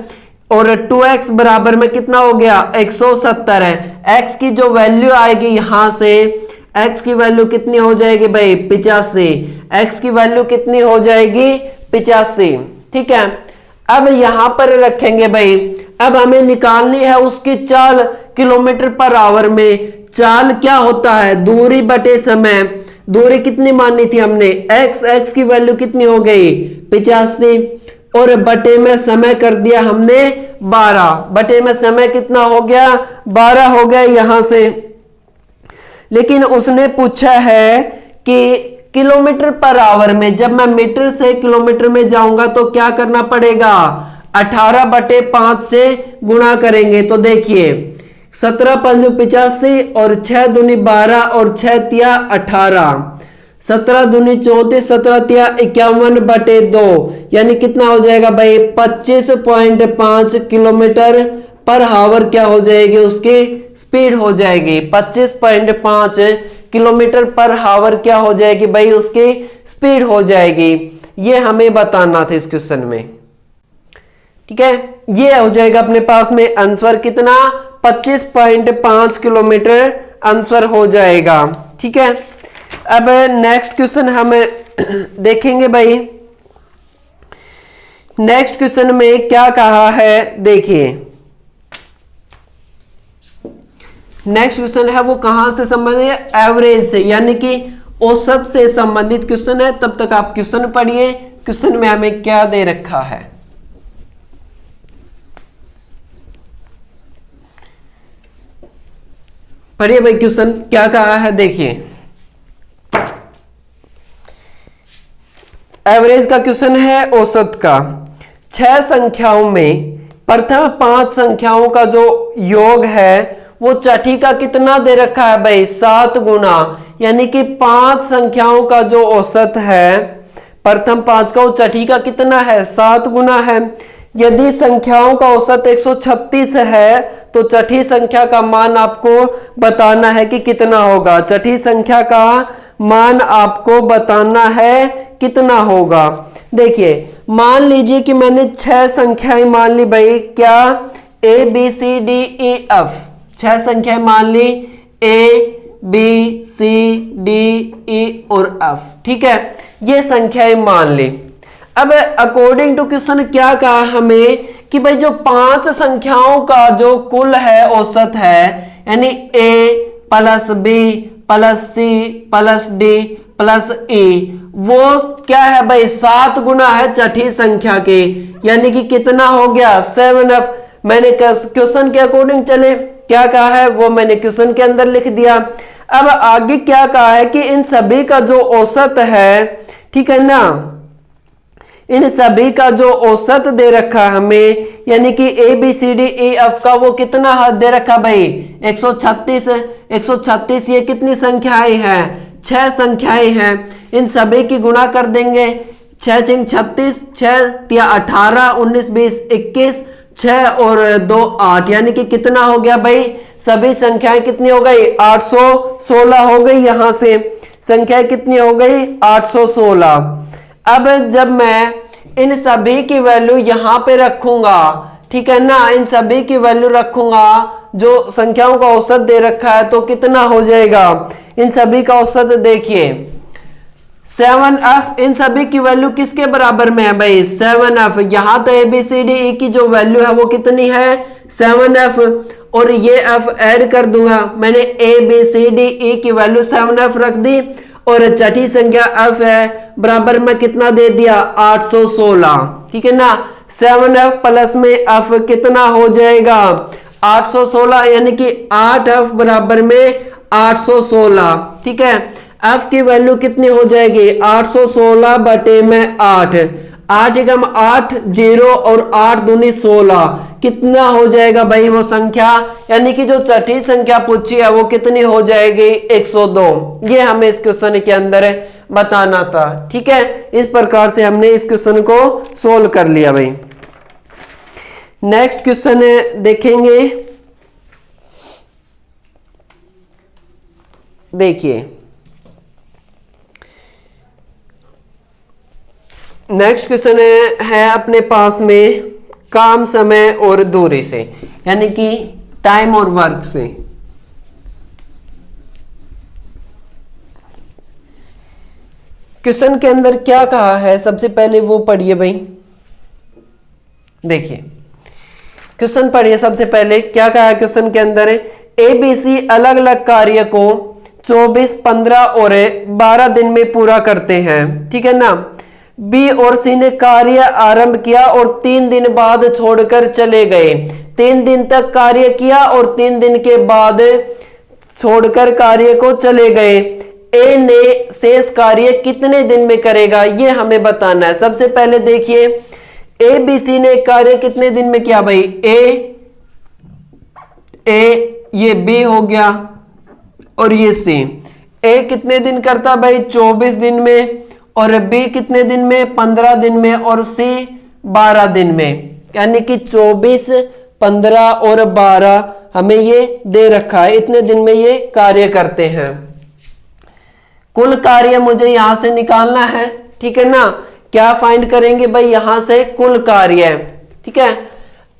और 2x बराबर में कितना हो गया, 170 है। x की जो वैल्यू आएगी यहां से, x की वैल्यू कितनी हो जाएगी भाई, 85। x की वैल्यू कितनी हो जाएगी, 85। ठीक है, अब यहां पर रखेंगे भाई, अब हमें निकालनी है उसकी चाल किलोमीटर पर आवर में। चाल क्या होता है, दूरी बटे समय। दूरी कितनी मानी थी हमने, x की वैल्यू कितनी हो गई, 85, और बटे में समय कर दिया हमने 12। बटे में समय कितना हो गया, 12 हो गया यहां से। लेकिन उसने पूछा है कि किलोमीटर पर आवर में, जब मैं मीटर से किलोमीटर में जाऊंगा तो क्या करना पड़ेगा, 18/5 से गुणा करेंगे। तो देखिए 17 5 85 और 6 दूनी 12 और 6 तिया 18, 17 दूनी 34, 17 तिया 51/2, यानी कितना हो जाएगा भाई, 25.5 किलोमीटर पर हावर क्या हो जाएगी, उसकी स्पीड हो जाएगी। 25.5 किलोमीटर पर हावर क्या हो जाएगी भाई, उसकी स्पीड हो जाएगी। ये हमें बताना था इस क्वेश्चन में। ठीक है, ये हो जाएगा अपने पास में आंसर कितना, 25.5 किलोमीटर आंसर हो जाएगा। ठीक है, अब नेक्स्ट क्वेश्चन हम देखेंगे भाई। नेक्स्ट क्वेश्चन में क्या कहा है, देखिए नेक्स्ट क्वेश्चन है वो कहां से संबंधित है, एवरेज से, यानी कि औसत से संबंधित क्वेश्चन है। तब तक आप क्वेश्चन पढ़िए, क्वेश्चन में हमें क्या दे रखा है। पढ़िए भाई, क्वेश्चन क्या कहा है देखिए। एवरेज का क्वेश्चन है, औसत का। 6 संख्याओं में प्रथम 5 संख्याओं का जो योग है वो छठी का कितना दे रखा है भाई, 7 गुना, यानी कि 5 संख्याओं का जो औसत है, प्रथम 5 का, वो छठी का कितना है, 7 गुना है। यदि संख्याओं का औसत 136 है तो छठी संख्या का मान आपको बताना है कि कितना होगा। छठी संख्या का मान आपको बताना है कितना होगा। देखिए, मान लीजिए कि मैंने 6 संख्याएं मान ली भाई, क्या, a b c d e f, 6 संख्याएं मान ली, ए बी सी डी ई और एफ, ठीक है, ये संख्याएं मान ली। अब अकॉर्डिंग टू क्वेश्चन क्या कहा हमें कि भाई जो 5 संख्याओं का जो कुल है, औसत है, यानी A plus B plus C plus D plus E, वो क्या है भाई, 7 गुना है छठी संख्या के, यानी कि कितना हो गया, 7f। मैंने क्वेश्चन के अकॉर्डिंग चले, क्या कहा है वो मैंने क्वेश्चन के अंदर लिख दिया। अब आगे क्या कहा है कि इन सभी का जो औसत है, ठीक है ना, इन सभी का जो औसत दे रखा हमें, यानी कि a b c d e f का वो कितना दे रखा भाई, 136। 136 ये कितनी संख्याएं हैं, 6 संख्याएं हैं। इन सभी की गुणा कर देंगे, 6 6 36, 6 या 18, 19 20 21, 6 और 2 8, यानी कि कितना हो गया भाई, सभी संख्याएं कितनी हो गई, 816 हो गई। यहां से संख्याएं कितनी हो गई, 816। अब जब मैं इन सभी की वैल्यू यहां पे रखूंगा, ठीक है ना, इन सभी की वैल्यू रखूंगा, जो संख्याओं का औसत दे रखा है, तो कितना हो जाएगा, इन सभी का औसत देखिए 7f। इन सभी की वैल्यू किसके बराबर में है भाई, 7f। यहां तो ए बी सी डी ई की जो वैल्यू है वो कितनी है, 7f, और ये f ऐड कर दूंगा। मैंने ए बी सी डी ई की वैल्यू 7f रख दी, और छठी संख्या f है, बराबर में कितना दे दिया, 816, ठीक है ना। 7f प्लस में f कितना हो जाएगा, 816, यानी कि 8f बराबर में 816, ठीक है। f की वैल्यू कितनी हो जाएगी, 816 बटे में 8, 8 एकम 8 0 और 8 दूनी 16, कितना हो जाएगा भाई वो संख्या, यानी कि जो छठी संख्या पूछी है वो कितनी हो जाएगी, 102। ये हमें इस क्वेश्चन के अंदर बताना था, ठीक है। इस प्रकार से हमने इस क्वेश्चन को सोल्व कर लिया भाई। नेक्स्ट क्वेश्चन देखेंगे, देखिए नेक्स्ट क्वेश्चन है अपने पास में काम, समय और दूरी से, यानी कि टाइम और वर्क से। क्वेश्चन के अंदर क्या कहा है, सबसे पहले वो पढ़िए भाई। देखिए क्वेश्चन पढ़िए, सबसे पहले क्या कहा है क्वेश्चन के अंदर, ए बी सी अलग अलग कार्य को 24, 15 और 12 दिन में पूरा करते हैं, ठीक है ना। बी और सी ने कार्य आरंभ किया और 3 दिन बाद छोड़कर चले गए। 3 दिन तक कार्य किया और 3 दिन के बाद छोड़कर कार्य को चले गए। ए ने शेष कार्य कितने दिन में करेगा, ये हमें बताना है। सबसे पहले देखिए, ए बी सी ने कार्य कितने दिन में किया भाई, ए ये बी हो गया और ये सी। ए कितने दिन करता भाई, 24 दिन में, और बी कितने दिन में, 15 दिन में, और सी 12 दिन में, यानी कि 24, 15 और 12 हमें ये दे रखा है, इतने दिन में ये कार्य करते हैं। कुल कार्य मुझे यहां से निकालना है, ठीक है ना। क्या फाइंड करेंगे भाई, यहां से कुल कार्य, ठीक है।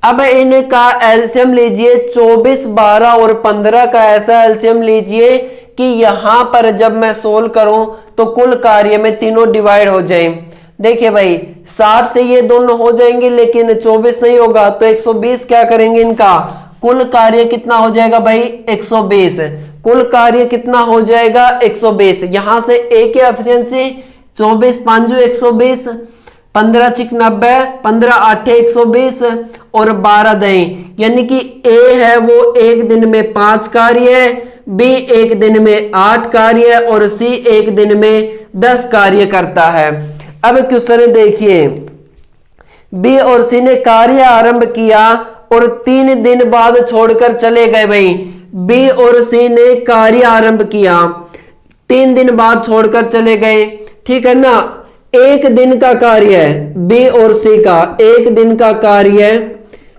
अब इनका एलसीएम लीजिए, 24, 12 और 15 का ऐसा एलसीएम लीजिए कि यहां पर जब मैं सोल्व करूं तो कुल कार्य में तीनों डिवाइड हो जाए। देखिए भाई 60 से ये दोनों हो जाएंगे, लेकिन 24 नहीं होगा, तो 120 क्या करेंगे, इनका कुल कार्य कितना हो जाएगा भाई 120। कुल कार्य कितना हो जाएगा 120। यहां से ए की एफिशिएंसी 24 5 120, 15 चिक 90, 15 8 120 और 12 दही, यानी कि ए है वो एक दिन में 5 कार्य है, बी एक दिन में 8 कार्य और सी एक दिन में 10 कार्य करता है। अब क्वेश्चन देखिए, बी और सी ने कार्य आरंभ किया और 3 दिन बाद छोड़कर चले गए। भाई बी और सी ने कार्य आरंभ किया, 3 दिन बाद छोड़कर चले गए, ठीक है ना। एक दिन का कार्य है बी और सी का, एक दिन का कार्य है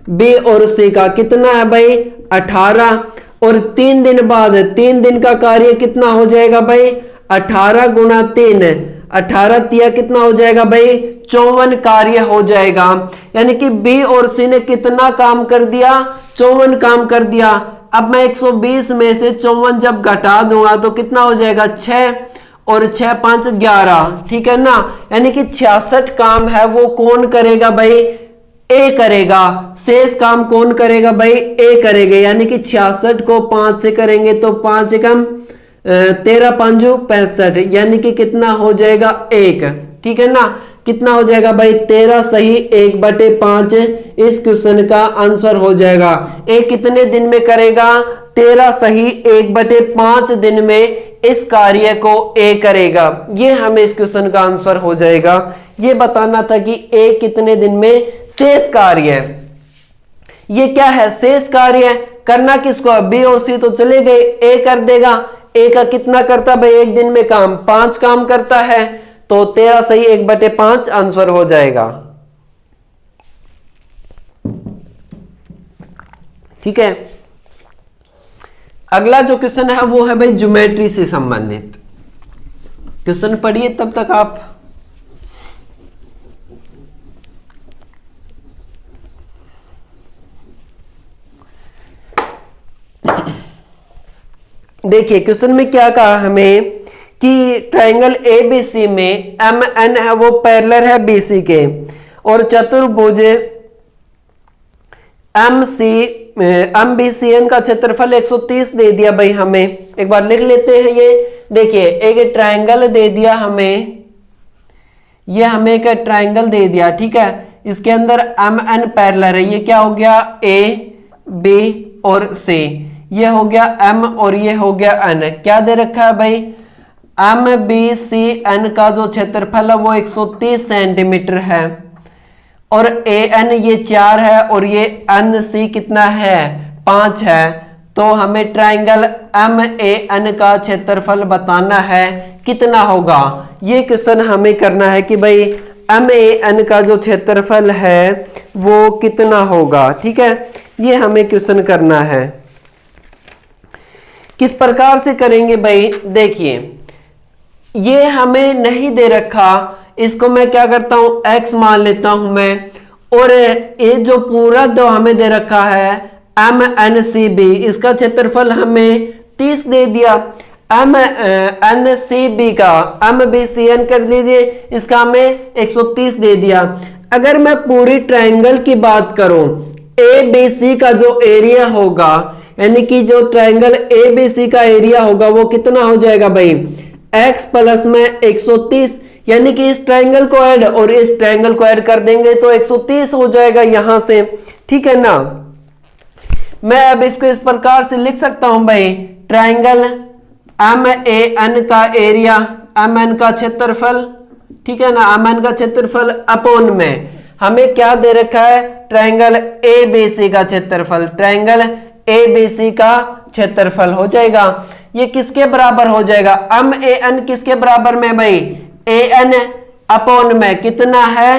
बी और सी का कितना है भाई 18, और 3 दिन बाद 3 दिन का कार्य कितना हो जाएगा भाई 18 गुणा 3, 18 तिया कितना हो जाएगा भाई 54 कार्य हो जाएगा। यानी कि बी और सी ने कितना काम कर दिया 54 काम कर दिया। अब मैं 120 में से 54 जब घटा दूंगा तो कितना हो जाएगा 6 और 6 5 11, ठीक है ना। यानी कि 66 काम है वो कौन करेगा भाई ए करेगा, शेष काम कौन करेगा भाई ए करेगा। यानी कि 66 को 5 से करेंगे तो 5 कम 13 5 65, यानी कि कितना हो जाएगा 1, ठीक है ना। कितना हो जाएगा भाई 13 सही 1/5 इस क्वेश्चन का आंसर हो जाएगा। ए कितने दिन में करेगा 13 सही 1/5 दिन में इस कार्य को ए करेगा। ये हमें इस क्वेश्चन का आंसर हो जाएगा। ये बताना था कि ए कितने दिन में शेष कार्य है। ये क्या है शेष कार्य है, करना किसको बी और सी तो चले गए, ए कर देगा। ए का कितना करता भाई एक दिन में काम 5 काम करता है, तो 13 सही 1/5 आंसर हो जाएगा, ठीक है। अगला जो क्वेश्चन है वो है भाई ज्योमेट्री से संबंधित क्वेश्चन। पढ़िए तब तक आप। देखिए क्वेश्चन में क्या कहा हमें कि ट्रायंगल एबीसी में एम एन है वो पैरेलल है बीसी के, और चतुर्भुज एम बी सी एन का क्षेत्रफल 130 दे दिया भाई हमें। एक बार लिख लेते हैं ये। देखिए एक ट्रायंगल दे दिया हमें, ये हमें एक ट्रायंगल दे दिया, ठीक है। इसके अंदर एम एन पैरेलल है, ये क्या हो गया ए बी और सी, ये हो गया एम और ये हो गया एन। क्या दे रखा है भाई एम बी सी एन का जो क्षेत्रफल है वो 130 सेंटीमीटर है, और ए एन ये 4 है और ये एन सी कितना है 5 है। तो हमें ट्रायंगल एम ए एन का क्षेत्रफल बताना है कितना होगा। ये क्वेश्चन हमें करना है कि भाई एम ए एन का जो क्षेत्रफल है वो कितना होगा, ठीक है। ये हमें क्वेश्चन करना है। किस प्रकार से करेंगे भाई, देखिए ये हमें नहीं दे रखा, इसको मैं क्या करता हूं x मान लेता हूं मैं, और ये जो पूरा दो हमें दे रखा है एम एन सी बी, इसका क्षेत्रफल हमें 30 दे दिया। एम एन सी बी का एम बी सी एन कर लीजिए, इसका हमें 130 दे दिया। अगर मैं पूरी ट्रायंगल की बात करूं ए बी सी का जो एरिया होगा, यानी कि जो ट्रायंगल ए बी सी का एरिया होगा वो कितना हो जाएगा भाई x प्लस में 130, यानी कि इस ट्रायंगल को ऐड और इस ट्रायंगल को ऐड कर देंगे तो 130 हो जाएगा यहां से, ठीक है ना। मैं अब इसको इस प्रकार से लिख सकता हूं भाई ट्रायंगल एम ए एन का एरिया, एम एन का क्षेत्रफल, ठीक है ना, एम एन का क्षेत्रफल अपॉन में हमें क्या दे रखा है ट्रायंगल ए बी सी का क्षेत्रफल, ट्रायंगल ए बी सी का क्षेत्रफल हो जाएगा। ये किसके बराबर हो जाएगा एम ए एन किसके बराबर में भाई ए एन अपॉन में कितना है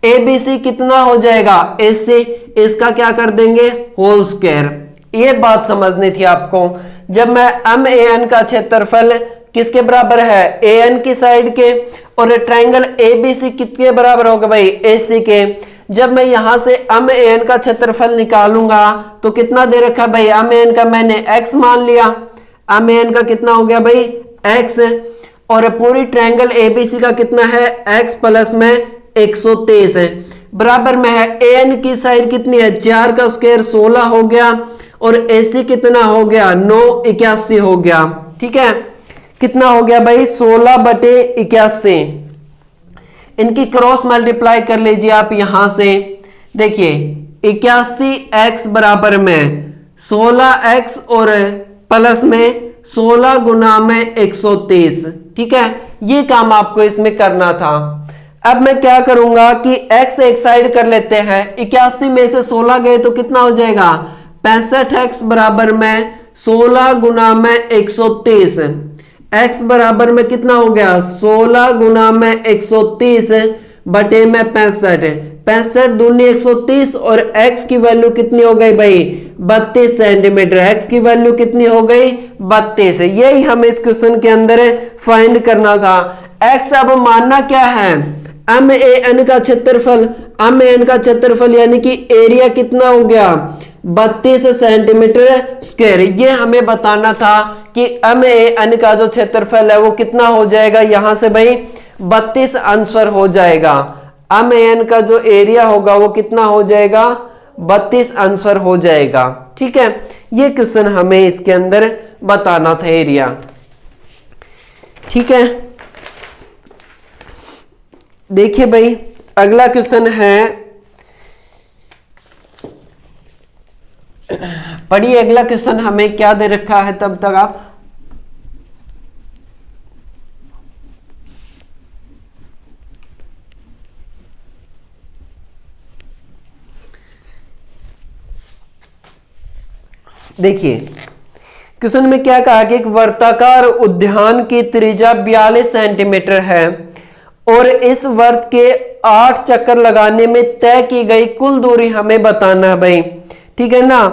ए बी सी कितना हो जाएगा इससे, इसका क्या कर देंगे होल स्क्वायर। ये बात समझनी थी आपको। जब मैं एम ए एन का क्षेत्रफल किसके बराबर है ए एन की साइड के, और ट्रायंगल ए बी सी कितने बराबर होगा भाई ए सी के। जब मैं यहां से एम ए एन का क्षेत्रफल निकालूंगा तो कितना दे रखा भाई एम ए एन का मैंने x मान लिया, एम ए एन का कितना हो गया भाई x, और पूरी ट्रायंगल एबीसी का कितना है x प्लस में 130 है, बराबर में है ए एन की साइड कितनी है 4 का स्क्वायर 16 हो गया, और AC कितना हो गया 981 हो गया। ठीक है, कितना हो गया भाई 16/81। इनकी क्रॉस मल्टीप्लाई कर लीजिए आप यहां से। देखिए 81x बराबर में 16x और प्लस में 16 गुना में 130। ठीक है, ये काम आपको इसमें करना था। अब मैं क्या करूंगा कि x एक साइड कर लेते हैं। 81 में से 16 गए तो कितना हो जाएगा 65x बराबर में 16 गुना में 130। x बराबर में कितना हो गया 16 गुना में 130 बटे में 65। 65 दूनी 130 और x की वैल्यू कितनी हो गई भाई 32 सेंटीमीटर। x की वैल्यू कितनी हो गई 32। यही हमें इस क्वेश्चन के अंदर फाइंड करना था। x अब मानना क्या है MAN का क्षेत्रफल। MAN का क्षेत्रफल यानी कि एरिया कितना हो गया 32 सेंटीमीटर स्क्वायर। ये हमें बताना था कि MAN का जो क्षेत्रफल है वो कितना हो जाएगा। यहां से भाई 32 आंसर हो जाएगा। MAN का जो एरिया होगा वो कितना हो जाएगा 32 आंसर हो जाएगा। ठीक है, ये क्वेश्चन हमें इसके अंदर बताना था एरिया। ठीक है, देखिए भाई अगला क्वेश्चन है, पढ़िए अगला क्वेश्चन हमें क्या दे रखा है तब तक आप। देखिए क्वेश्चन में क्या कहा कि एक वर्ताकार उद्यान की त्रिज्या 42 सेंटीमीटर है और इस वर्त के 8 चक्कर लगाने में तय की गई कुल दूरी हमें बताना है भाई। ठीक है ना,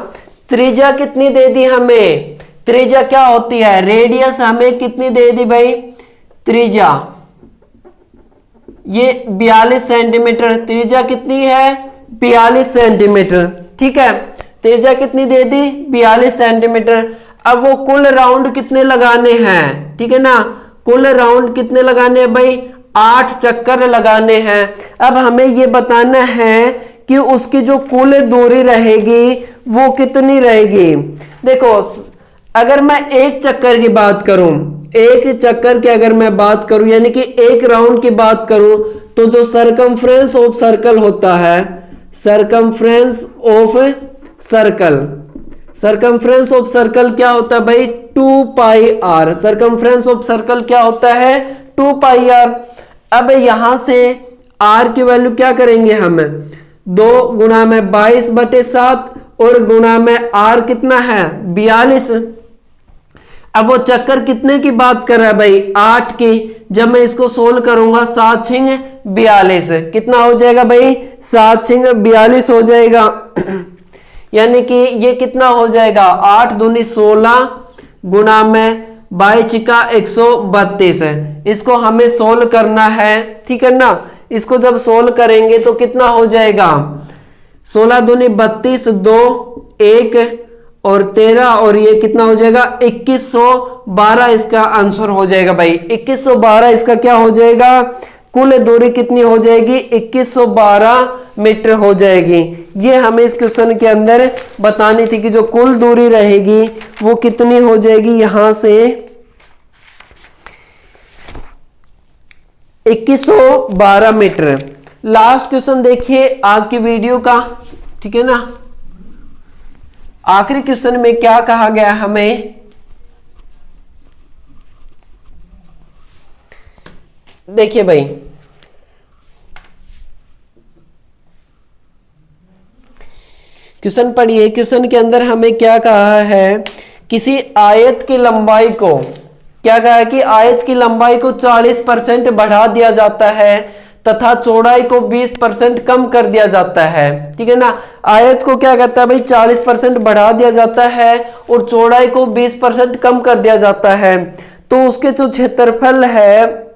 त्रिज्या कितनी दे दी हमें, त्रिज्या क्या होती है रेडियस हमें कितनी दे दी भाई त्रिज्या ये 42 सेंटीमीटर। त्रिज्या कितनी है 42 सेंटीमीटर। ठीक है, त्रिज्या कितनी दे दी 42 सेंटीमीटर। अब वो कुल राउंड कितने लगाने हैं, ठीक है ना, कुल राउंड कितने लगाने हैं भाई 8 चक्कर लगाने हैं। अब हमें ये बताना है कि उसकी जो कुल दूरी रहेगी वो कितनी रहेगी। देखो अगर मैं एक चक्कर की बात करूं, एक चक्कर की अगर मैं बात करूं यानी कि एक राउंड की बात करूं तो जो सरकमफ्रेंस ऑफ सर्कल होता है, circumference of circle, circumference of circle क्या होता है भाई 2 पाई आर। सरकमफ्रेंस ऑफ सर्कल क्या होता है 2 पाई आर। अब यहां से आर की वैल्यू क्या करेंगे हम 2 गुना में 22/7 और गुना में आर कितना है 42। अब वो चक्कर कितने की बात कर रहा है भाई 8 की। जब मैं इसको सोल्व करूंगा 7 छिंग 42 कितना हो जाएगा भाई 7 छिंग 42 हो जाएगा। यानी कि ये कितना हो जाएगा 8 दूनी 16 गुना में 22 132 है। इसको हमें सोल्व करना है, ठीक है ना। इसको जब सोल्व करेंगे तो कितना हो जाएगा 16 दूनी 32 2 1 और 13 और ये कितना हो जाएगा 2112 इसका आंसर हो जाएगा भाई। 2112 इसका क्या हो जाएगा कुल दूरी कितनी हो जाएगी 2112 मीटर हो जाएगी। ये हमें इस क्वेश्चन के अंदर बतानी थी कि जो कुल दूरी रहेगी वो कितनी हो जाएगी यहां से 2112 मीटर। लास्ट क्वेश्चन देखिए आज की वीडियो का, ठीक है ना। आखिरी क्वेश्चन में क्या कहा गया हमें, देखिए भाई क्वेश्चन पढ़िए। क्वेश्चन के अंदर हमें क्या कहा है किसी आयत की लंबाई को, क्या कहा है कि आयत की लंबाई को 40% बढ़ा दिया जाता है तथा चौड़ाई को 20% कम कर दिया जाता है, ठीक है ना। आयत को क्या कहता है भाई 40% बढ़ा दिया जाता है और चौड़ाई को 20% कम कर दिया जाता है। तो उसके जो क्षेत्रफल है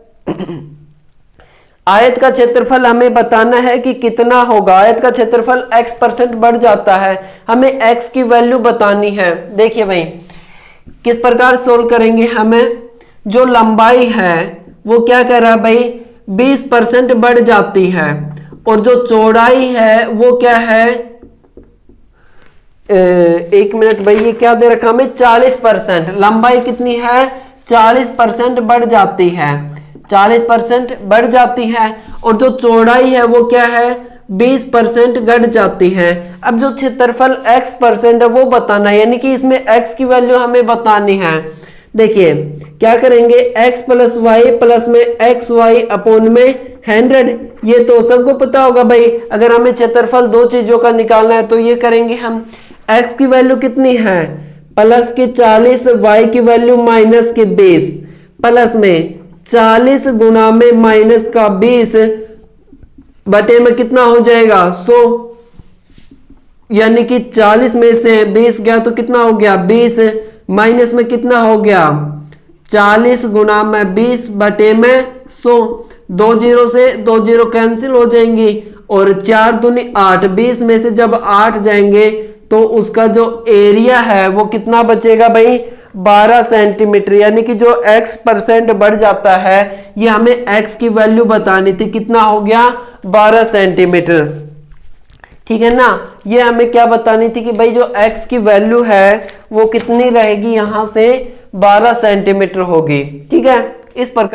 आयत का क्षेत्रफल हमें बताना है कि कितना होगा। आयत का क्षेत्रफल x% बढ़ जाता है, हमें x की वैल्यू बतानी है। देखिए भाई किस प्रकार सोल्व करेंगे, हमें जो लंबाई है वो क्या कर रहा है भाई 20% बढ़ जाती है और जो चौड़ाई है वो क्या है एक मिनट भाई, ये क्या दे रखा हमें 40%, लंबाई कितनी है 40% बढ़ जाती है, 40% बढ़ जाती है। और जो चौड़ाई है वो क्या है 20% घट जाती है। अब जो क्षेत्रफल x% है वो बताना है, यानी कि इसमें x की वैल्यू हमें बतानी है। देखिए क्या करेंगे, x प्लस वाई प्लस में एक्स वाई अपॉन में 100, ये तो सबको पता होगा भाई। अगर हमें क्षेत्रफल दो चीजों का निकालना है तो ये करेंगे हम, x की वैल्यू कितनी है प्लस के 40, y की वैल्यू माइनस के 20, प्लस में 40 गुना में माइनस का 20 बटे में कितना हो जाएगा 100, यानी कि 40 में से 20 गया तो कितना हो गया 20, माइनस में कितना हो गया 40 गुना में 20 बटे में 100, 2 जीरो से 2 जीरो कैंसिल हो जाएंगी और 4 दूनी 8, 20 में से जब 8 जाएंगे तो उसका जो एरिया है वो कितना बचेगा भाई 12 सेंटीमीटर, यानी कि जो x% बढ़ जाता है, ये हमें x की वैल्यू बतानी थी, कितना हो गया 12 सेंटीमीटर। ठीक है ना, ये हमें क्या बतानी थी कि भाई जो x की वैल्यू है वो कितनी रहेगी, यहां से 12 सेंटीमीटर होगी। ठीक है, इस प्रकार